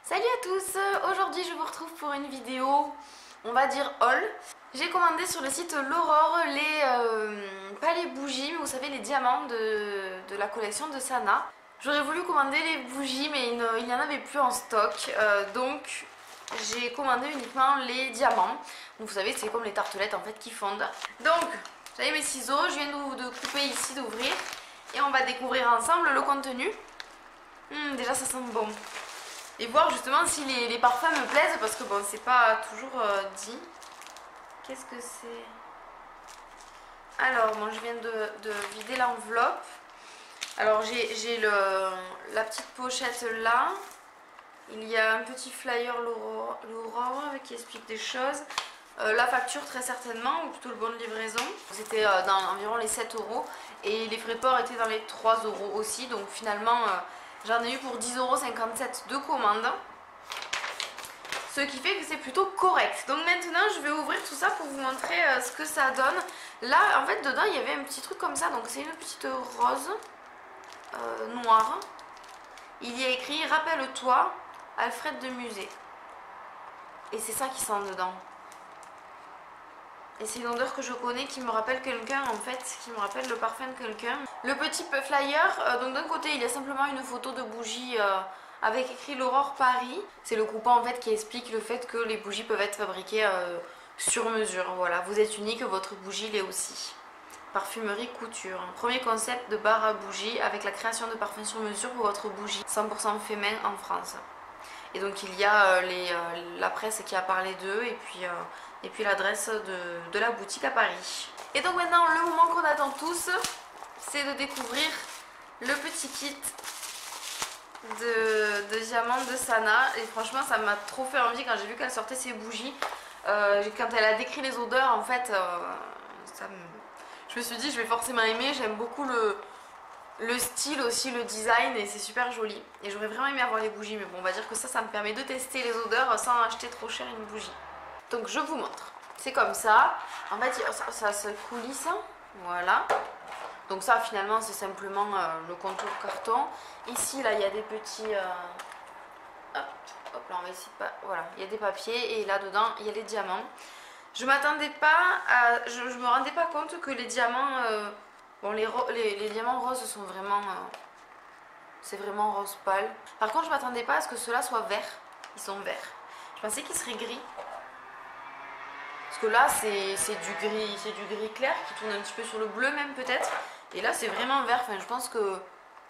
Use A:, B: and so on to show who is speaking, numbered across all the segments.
A: Salut à tous, aujourd'hui je vous retrouve pour une vidéo, on va dire haul. J'ai commandé sur le site l'Aurore pas les bougies, mais vous savez les diamants de la collection de Sana. J'aurais voulu commander les bougies mais il n'y en avait plus en stock, donc j'ai commandé uniquement les diamants. Donc vous savez c'est comme les tartelettes en fait qui fondent. Donc j'avais mes ciseaux, je viens de couper ici, d'ouvrir et on va découvrir ensemble le contenu. Déjà ça sent bon. Et voir justement si les parfums me plaisent parce que bon c'est pas toujours dit. Qu'est-ce que c'est? Alors bon je viens de vider l'enveloppe. Alors j'ai la petite pochette là. Il y a un petit flyer l'Aurore qui explique des choses. La facture très certainement, ou plutôt le bon de livraison. C'était dans environ les 7 € et les frais de port étaient dans les 3 € aussi. Donc finalement j'en ai eu pour 10,57 € de commande. Ce qui fait que c'est plutôt correct. Donc maintenant je vais ouvrir tout ça pour vous montrer ce que ça donne. Là en fait dedans il y avait un petit truc comme ça. Donc c'est une petite rose noire. Il y a écrit « Rappelle-toi, Alfred de Musée ». Et c'est ça qui sent dedans. Et c'est une odeur que je connais qui me rappelle quelqu'un en fait, qui me rappelle le parfum de quelqu'un. Le petit flyer, donc d'un côté il y a simplement une photo de bougie avec écrit l'Aurore Paris. C'est le groupant en fait qui explique le fait que les bougies peuvent être fabriquées sur mesure. Voilà, vous êtes unique, votre bougie l'est aussi. Parfumerie Couture. Premier concept de bar à bougies avec la création de parfums sur mesure pour votre bougie. 100% fait main en France. Et donc il y a la presse qui a parlé d'eux et puis l'adresse de la boutique à Paris. Et donc maintenant le moment qu'on attend tous, c'est de découvrir le petit kit de diamants de Sana. Et franchement ça m'a trop fait envie quand j'ai vu qu'elle sortait ses bougies. Quand elle a décrit les odeurs en fait, je me suis dit je vais forcément aimer. J'aime beaucoup le style aussi, le design, et c'est super joli. Et j'aurais vraiment aimé avoir les bougies, mais bon on va dire que ça me permet de tester les odeurs sans acheter trop cher une bougie. Donc je vous montre. C'est comme ça. En fait ça se coulisse. Voilà. Donc ça finalement c'est simplement le contour carton. Ici là il y a des petits... hop là on va essayer de pas... Voilà, il y a des papiers et là dedans il y a les diamants. Je m'attendais pas à... Je me rendais pas compte que les diamants... Bon, les diamants roses sont vraiment... c'est vraiment rose pâle. Par contre, je m'attendais pas à ce que ceux-là soient verts. Ils sont verts. Je pensais qu'ils seraient gris. Parce que là, c'est du gris clair qui tourne un petit peu sur le bleu même peut-être. Et là, c'est vraiment vert. Enfin, je pense que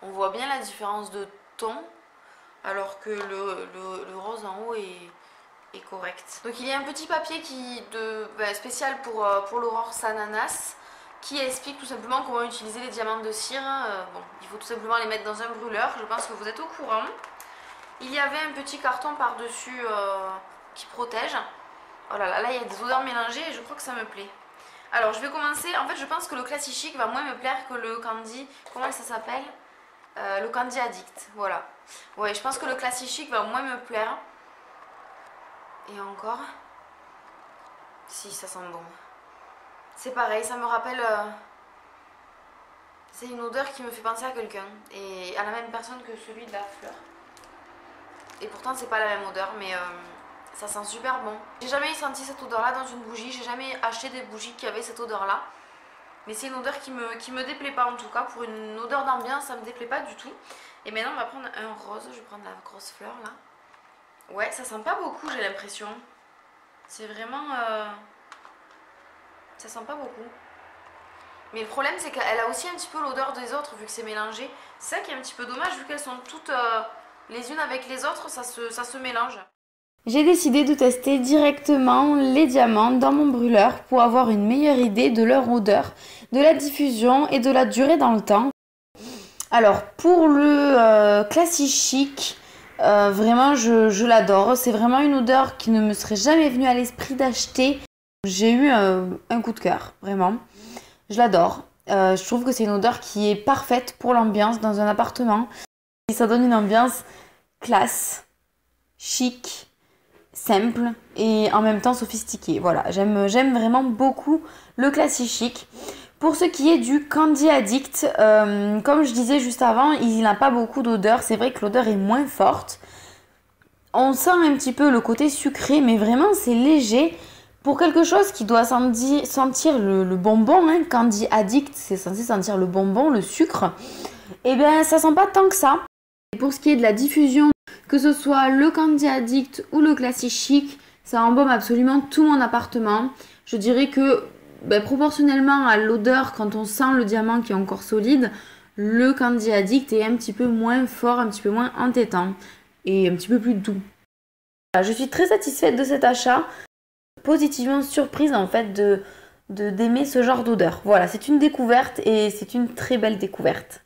A: on voit bien la différence de ton. Alors que le rose en haut est correct. Donc, il y a un petit papier spécial pour l'Aurore Sananas, qui explique tout simplement comment utiliser les diamants de cire. Bon, il faut tout simplement les mettre dans un brûleur, je pense que vous êtes au courant. Il y avait un petit carton par-dessus qui protège. Oh là là, là il y a des odeurs mélangées et je crois que ça me plaît. Alors je vais commencer, en fait je pense que le Classy Chic va moins me plaire que le Candy, comment ça s'appelle, le Candy Addict, voilà. Ouais, je pense que le Classy Chic va moins me plaire. Et encore, si ça sent bon. C'est pareil, ça me rappelle... c'est une odeur qui me fait penser à quelqu'un. Et à la même personne que celui de la fleur. Et pourtant c'est pas la même odeur, mais ça sent super bon. J'ai jamais senti cette odeur là dans une bougie. J'ai jamais acheté des bougies qui avaient cette odeur là. Mais c'est une odeur qui me déplaît pas en tout cas. Pour une odeur d'ambiance ça me déplaît pas du tout. Et maintenant on va prendre un rose. Je vais prendre la grosse fleur là. Ouais, ça sent pas beaucoup j'ai l'impression. C'est vraiment... ça sent pas beaucoup. Mais le problème c'est qu'elle a aussi un petit peu l'odeur des autres vu que c'est mélangé. C'est ça qui est un petit peu dommage vu qu'elles sont toutes les unes avec les autres, ça se mélange. J'ai décidé de tester directement les diamants dans mon brûleur pour avoir une meilleure idée de leur odeur, de la diffusion et de la durée dans le temps. Alors pour le Classy Chic, vraiment je l'adore. C'est vraiment une odeur qui ne me serait jamais venue à l'esprit d'acheter. J'ai eu un coup de cœur, vraiment. Je l'adore. Je trouve que c'est une odeur qui est parfaite pour l'ambiance dans un appartement. Et ça donne une ambiance classe, chic, simple et en même temps sophistiquée. Voilà, j'aime vraiment beaucoup le Classy Chic. Pour ce qui est du Candy Addict, comme je disais juste avant, il n'a pas beaucoup d'odeur. C'est vrai que l'odeur est moins forte.
B: On sent un petit peu le côté sucré, mais vraiment c'est léger. Pour quelque chose qui doit sentir le bonbon, hein, Candy Addict, c'est censé sentir le bonbon, le sucre, et bien ça sent pas tant que ça. Et pour ce qui est de la diffusion, que ce soit le Candy Addict ou le Classic Chic, ça embaume absolument tout mon appartement. Je dirais que proportionnellement à l'odeur, quand on sent le diamant qui est encore solide, le Candy Addict est un petit peu moins fort, un petit peu moins entêtant et un petit peu plus doux. Je suis très satisfaite de cet achat, positivement surprise en fait d'aimer ce genre d'odeur. Voilà, c'est une découverte et c'est une très belle découverte.